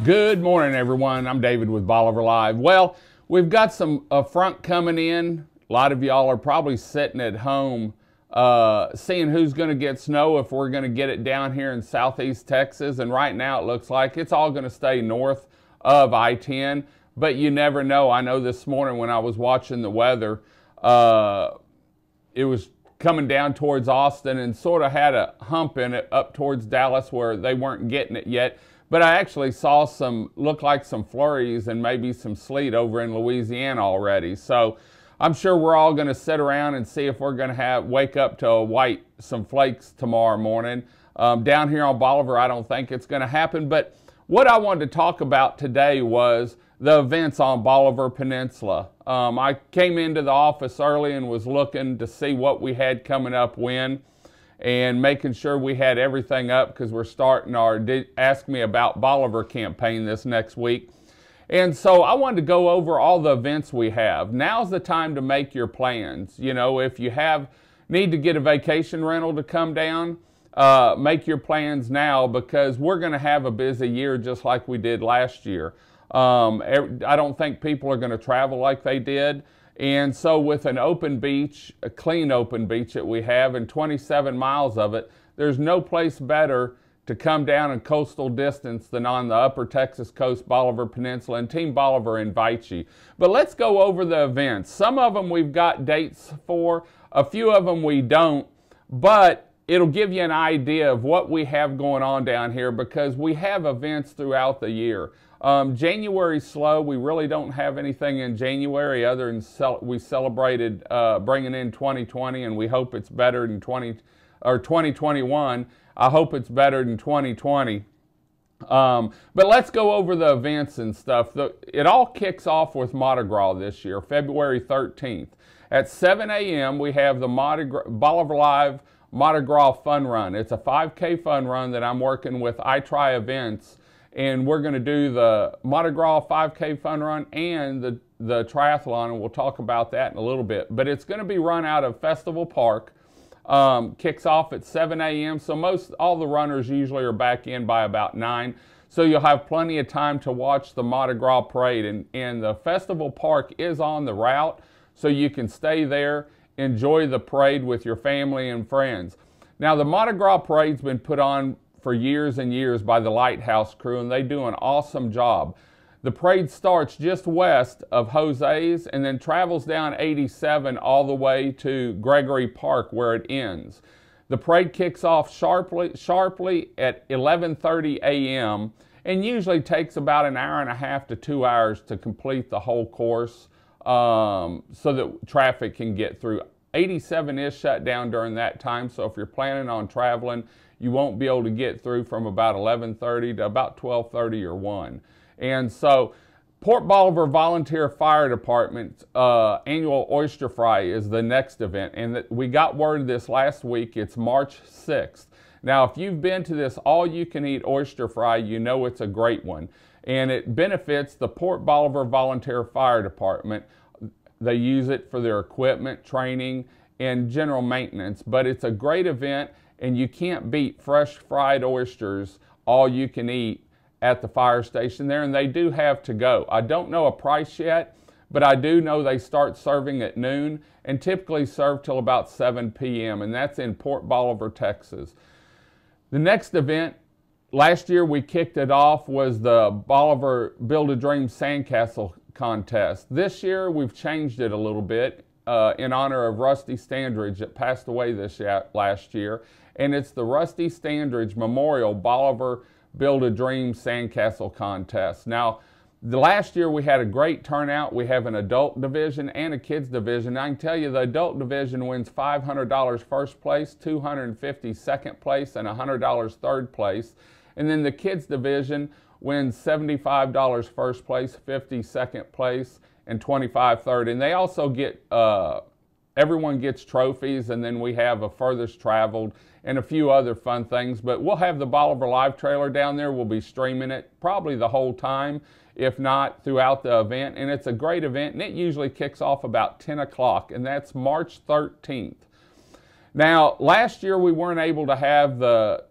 Good morning, everyone. I'm David with Bolivar Live. Well, we've got a front coming in. A lot of y'all are probably sitting at home seeing who's going to get snow, if we're going to get it down here in southeast Texas. And right now it looks like it's all going to stay north of I-10, but you never know. I know this morning when I was watching the weather, it was coming down towards Austin and sort of had a hump in it up towards Dallas where they weren't getting it yet. But I actually saw look like some flurries and maybe some sleet over in Louisiana already. So I'm sure we're all going to sit around and see if we're going to wake up to some flakes tomorrow morning. Down here on Bolivar, I don't think it's going to happen. But what I wanted to talk about today was the events on Bolivar Peninsula. I came into the office early and was looking to see what we had coming up when, and making sure we had everything up because we're starting our Ask Me About Bolivar campaign this next week. And so I wanted to go over all the events we have. Now's the time to make your plans. You know, if you need to get a vacation rental to come down, make your plans now because we're going to have a busy year just like we did last year. I don't think people are going to travel like they did. And so with an open beach, a clean open beach that we have, and 27 miles of it, there's no place better to come down in coastal distance than on the upper Texas coast, Bolivar Peninsula, and Team Bolivar invites you. But let's go over the events. Some of them we've got dates for, a few of them we don't, but it'll give you an idea of what we have going on down here because we have events throughout the year. January's slow. We really don't have anything in January other than we celebrated bringing in 2020, and we hope it's better than 2021. I hope it's better than 2020. But let's go over the events and stuff. It all kicks off with Mardi Gras this year, February 13th. At 7 a.m. we have the Bolivar Live Mardi Gras Fun Run. It's a 5K fun run that I'm working with iTry Events. And we're going to do the Mardi Gras 5K fun run and the triathlon, and we'll talk about that in a little bit. But it's going to be run out of Festival Park. Kicks off at 7 a.m. So all the runners usually are back in by about 9. So you'll have plenty of time to watch the Mardi Gras parade. And the Festival Park is on the route, so you can stay there, enjoy the parade with your family and friends. Now the Mardi Gras parade's been put on for years and years by the Lighthouse crew, and they do an awesome job. The parade starts just west of Jose's and then travels down 87 all the way to Gregory Park where it ends. The parade kicks off sharply at 11:30 a.m. and usually takes about an hour and a half to 2 hours to complete the whole course so that traffic can get through. 87 is shut down during that time, so if you're planning on traveling, you won't be able to get through from about 11:30 to about 12:30 or 1. And so Port Bolivar Volunteer Fire Department's annual Oyster Fry is the next event. And we got word this last week. It's March 6th. Now, if you've been to this all-you-can-eat Oyster Fry, you know it's a great one. And it benefits the Port Bolivar Volunteer Fire Department. They use it for their equipment, training, and general maintenance. But it's a great event. And you can't beat fresh fried oysters, all you can eat at the fire station there. And they do have to go. I don't know a price yet, but I do know they start serving at noon and typically serve till about 7 p.m. And that's in Port Bolivar, Texas. The next event, last year we kicked it off, was the Bolivar Build-A-Dream Sandcastle Contest. This year we've changed it a little bit in honor of Rusty Standridge that passed away last year. And it's the Rusty Standridge Memorial Bolivar Build-A-Dream Sandcastle Contest. Now, the last year we had a great turnout. We have an adult division and a kids division. I can tell you the adult division wins $500 first place, $250 second place, and $100 third place. And then the kids division wins $75 first place, $50 second place, and $25 third. And they also get everyone gets trophies, and then we have a furthest traveled and a few other fun things. But we'll have the Bolivar Live trailer down there. We'll be streaming it probably the whole time, if not throughout the event. And it's a great event, and it usually kicks off about 10 o'clock, and that's March 13th. Now, last year we weren't able to have the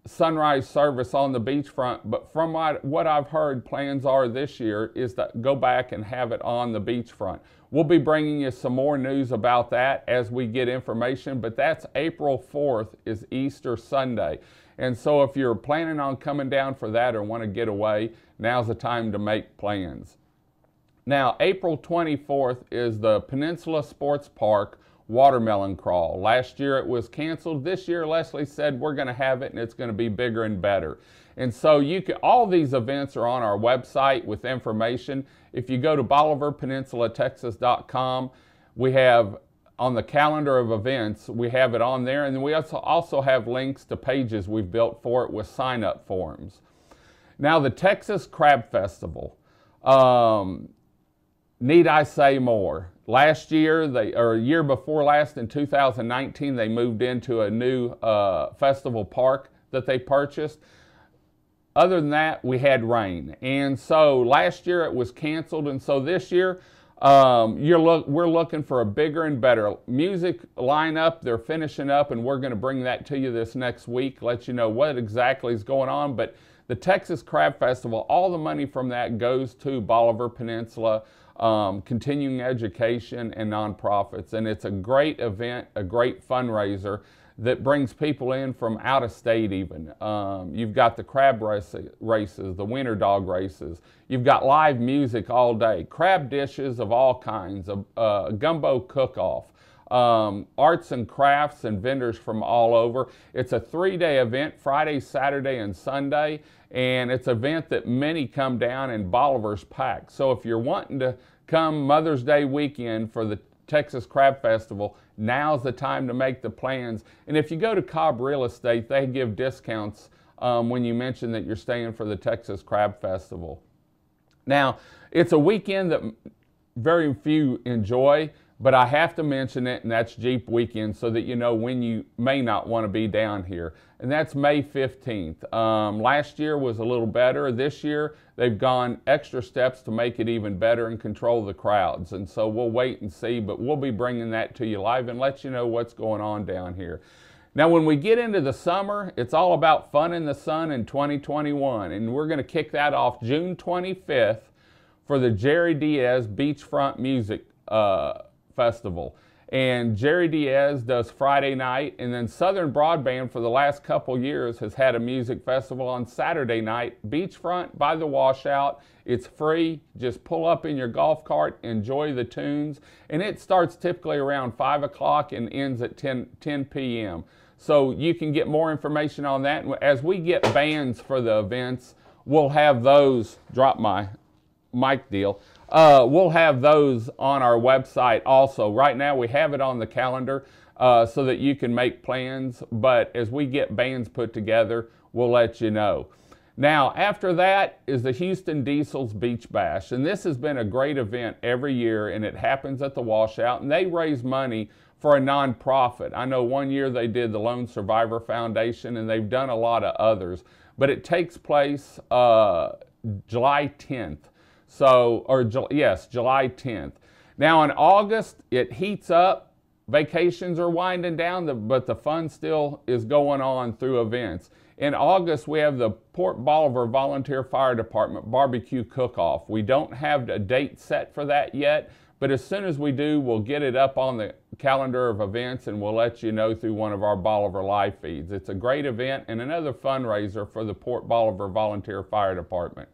sunrise service on the beachfront, but from what I've heard, plans are this year is to go back and have it on the beachfront. We'll be bringing you some more news about that as we get information, but that's April 4th is Easter Sunday. And so if you're planning on coming down for that or want to get away, now's the time to make plans. Now, April 24th is the Peninsula Sports Park Watermelon Crawl. Last year it was canceled. This year Leslie said we're going to have it and it's going to be bigger and better. And so all these events are on our website with information. If you go to BolivarPeninsulaTexas.com, we have on the calendar of events, we have it on there, and then we also have links to pages we've built for it with sign-up forms. Now, the Texas Crab Festival. Need I say more? Last year, or a year before last, in 2019, they moved into a new festival park that they purchased. Other than that, we had rain. And so last year it was canceled, and so this year we're looking for a bigger and better music lineup. They're finishing up, and we're going to bring that to you this next week, let you know what exactly is going on. But the Texas Crab Festival, all the money from that goes to Bolivar Peninsula, continuing education and nonprofits. And it's a great event, a great fundraiser that brings people in from out of state even. You've got the crab races, the winter dog races. You've got live music all day, crab dishes of all kinds, a gumbo cook-off, arts and crafts and vendors from all over. It's a 3-day event, Friday, Saturday, and Sunday, and it's an event that many come down and Bolivar's packed. So if you're wanting to come Mother's Day weekend for the Texas Crab Festival, now's the time to make the plans. And if you go to Cobb Real Estate, they give discounts when you mention that you're staying for the Texas Crab Festival. Now, it's a weekend that very few enjoy, but I have to mention it, and that's Jeep Weekend, so that you know when you may not want to be down here. And that's May 15th. Last year was a little better. This year, they've gone extra steps to make it even better and control the crowds. And so we'll wait and see, but we'll be bringing that to you live and let you know what's going on down here. Now, when we get into the summer, it's all about fun in the sun in 2021. And we're going to kick that off June 25th for the Jerry Diaz Beachfront Music Festival. And Jerry Diaz does Friday night, and then Southern Broadband for the last couple years has had a music festival on Saturday night, beachfront by the washout. It's free. Just pull up in your golf cart, enjoy the tunes, and it starts typically around 5 o'clock and ends at 10 p.m. So you can get more information on that. As we get bands for the events, we'll have those, drop my mic deal. We'll have those on our website also. Right now we have it on the calendar so that you can make plans, but as we get bands put together, we'll let you know. Now, after that is the Houston Diesel's Beach Bash, and this has been a great event every year, and it happens at the washout, and they raise money for a nonprofit. I know one year they did the Lone Survivor Foundation, and they've done a lot of others, but it takes place July 10th. July 10th. Now in August, it heats up. Vacations are winding down, but the fun still is going on through events. In August, we have the Port Bolivar Volunteer Fire Department BBQ Cook Off. We don't have a date set for that yet, but as soon as we do, we'll get it up on the calendar of events and we'll let you know through one of our Bolivar live feeds. It's a great event and another fundraiser for the Port Bolivar Volunteer Fire Department.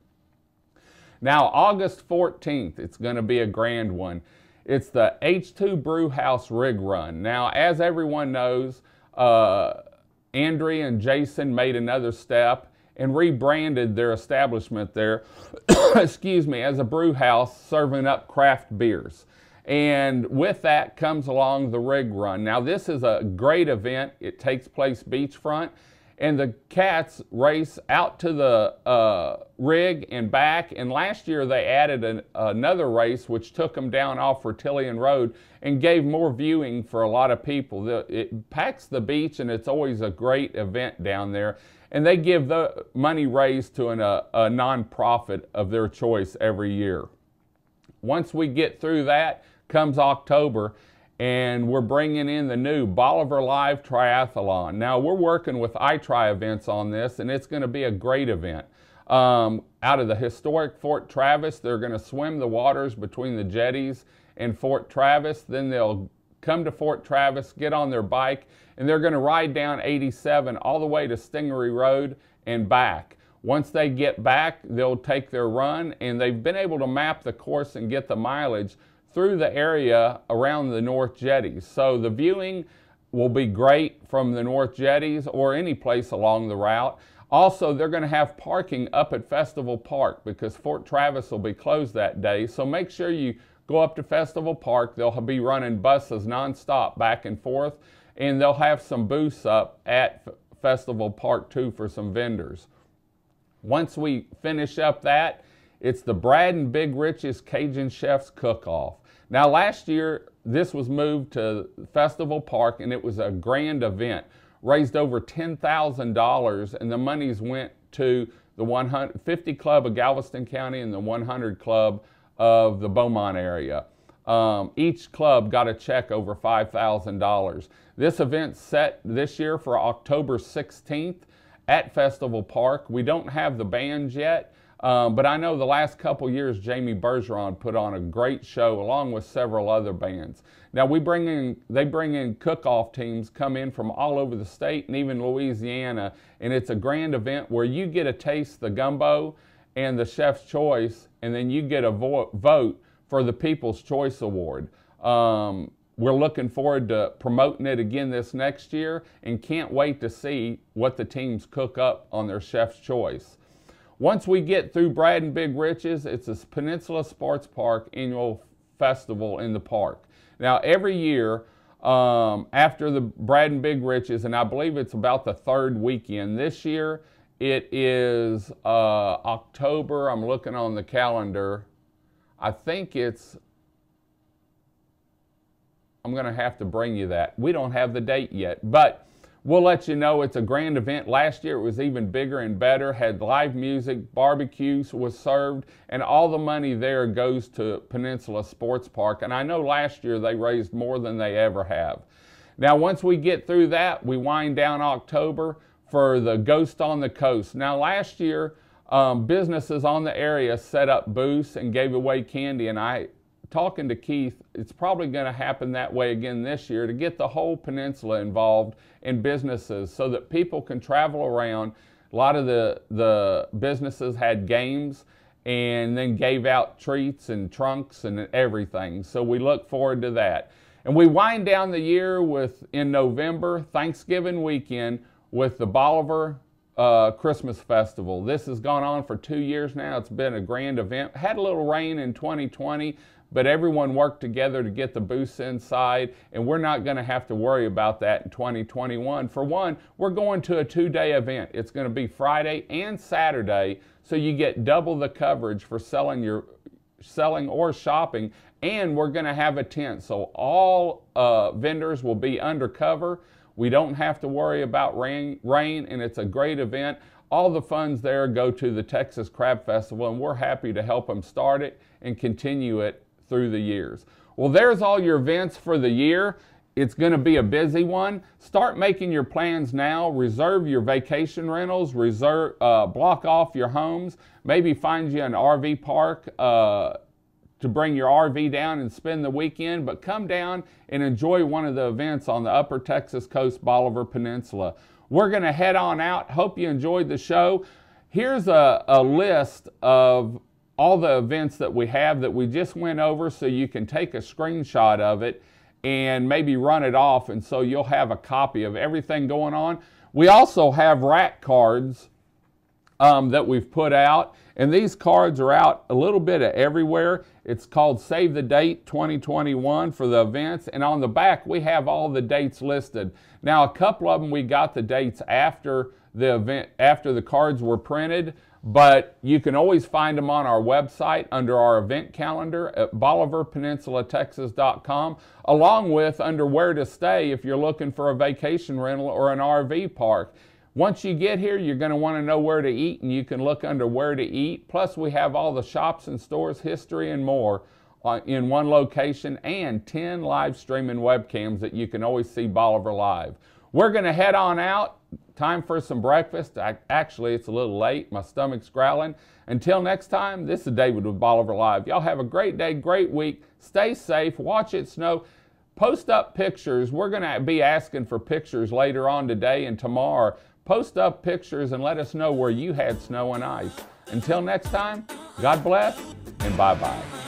Now, August 14th, it's going to be a grand one. It's the H2 Brew House Rig Run. Now, as everyone knows, Andrea and Jason made another step and rebranded their establishment there, excuse me, as a brew house serving up craft beers. And with that comes along the Rig Run. Now, this is a great event. It takes place beachfront. And the cats race out to the rig and back. And last year they added another race which took them down off Fertillion Road and gave more viewing for a lot of people. It packs the beach and it's always a great event down there. And they give the money raised to a nonprofit of their choice every year. Once we get through that, comes October. and we're bringing in the new Bolivar Live Triathlon. Now, we're working with iTri Events on this, and it's going to be a great event. Out of the historic Fort Travis, they're going to swim the waters between the jetties and Fort Travis. Then they'll come to Fort Travis, get on their bike, and they're going to ride down 87 all the way to Stingery Road and back. Once they get back, they'll take their run, and they've been able to map the course and get the mileage through the area around the North Jetties. So the viewing will be great from the North Jetties or any place along the route. Also, they're going to have parking up at Festival Park because Fort Travis will be closed that day. So make sure you go up to Festival Park. They'll be running buses nonstop back and forth, and they'll have some booths up at Festival Park too for some vendors. Once we finish up that, it's the Brad and Big Rich's Cajun Chef's Cook Off. Now, last year, this was moved to Festival Park, and it was a grand event. Raised over $10,000, and the monies went to the 150 Club of Galveston County and the 100 Club of the Beaumont area. Each club got a check over $5,000. This event's set this year for October 16th at Festival Park. We don't have the bands yet, but I know the last couple years Jamie Bergeron put on a great show along with several other bands. Now they bring in cook-off teams, come in from all over the state and even Louisiana, and it's a grand event where you get to taste the gumbo and the Chef's Choice, and then you get a vote for the People's Choice Award. We're looking forward to promoting it again this next year and can't wait to see what the teams cook up on their Chef's Choice. Once we get through Brad and Big Rich's, it's a Peninsula Sports Park annual festival in the park. Now, every year after the Brad and Big Rich's, and I believe it's about the third weekend, this year it is October. I'm looking on the calendar. I think it's, I'm going to have to bring you that. We don't have the date yet, but we'll let you know. It's a grand event. Last year it was even bigger and better, had live music, barbecues was served, and all the money there goes to Peninsula Sports Park. And I know last year they raised more than they ever have. Now, once we get through that, we wind down October for the Ghost on the Coast. Now, last year, businesses on the area set up booths and gave away candy, and talking to Keith, it's probably going to happen that way again this year to get the whole peninsula involved in businesses so that people can travel around. A lot of the businesses had games and then gave out treats and trunks and everything. So we look forward to that. And we wind down the year in November, Thanksgiving weekend, with the Bolivar Christmas Festival. This has gone on for 2 years now. It's been a grand event. Had a little rain in 2020, but everyone worked together to get the booths inside, and we're not going to have to worry about that in 2021. For one, we're going to a 2-day event. It's going to be Friday and Saturday, so you get double the coverage for selling or shopping, and we're going to have a tent, so all vendors will be undercover. We don't have to worry about rain, and it's a great event. All the funds there go to the Texas Crab Festival, and we're happy to help them start it and continue it through the years. Well, there's all your events for the year. It's going to be a busy one. Start making your plans now. Reserve your vacation rentals. Block off your homes. Maybe find you an RV park to bring your RV down and spend the weekend, but come down and enjoy one of the events on the Upper Texas Coast Bolivar Peninsula. We're going to head on out. Hope you enjoyed the show. Here's a list of all the events that we have that we just went over, so you can take a screenshot of it and maybe run it off, and so you'll have a copy of everything going on. We also have rack cards that we've put out, and these cards are out a little bit of everywhere. It's called Save the Date 2021 for the events, and on the back we have all the dates listed. Now, a couple of them we got the dates after the event, after the cards were printed, but you can always find them on our website under our event calendar at BolivarPeninsulaTexas.com, along with under where to stay if you're looking for a vacation rental or an RV park. Once you get here, you're going to want to know where to eat, and you can look under where to eat. Plus, we have all the shops and stores, history, and more in one location and 10 live streaming webcams that you can always see Bolivar live. We're going to head on out. Time for some breakfast. Actually, it's a little late. My stomach's growling. Until next time, this is David with Bolivar Live. Y'all have a great day, great week. Stay safe. Watch it snow. Post up pictures. We're going to be asking for pictures later on today and tomorrow. Post up pictures and let us know where you had snow and ice. Until next time, God bless and bye-bye.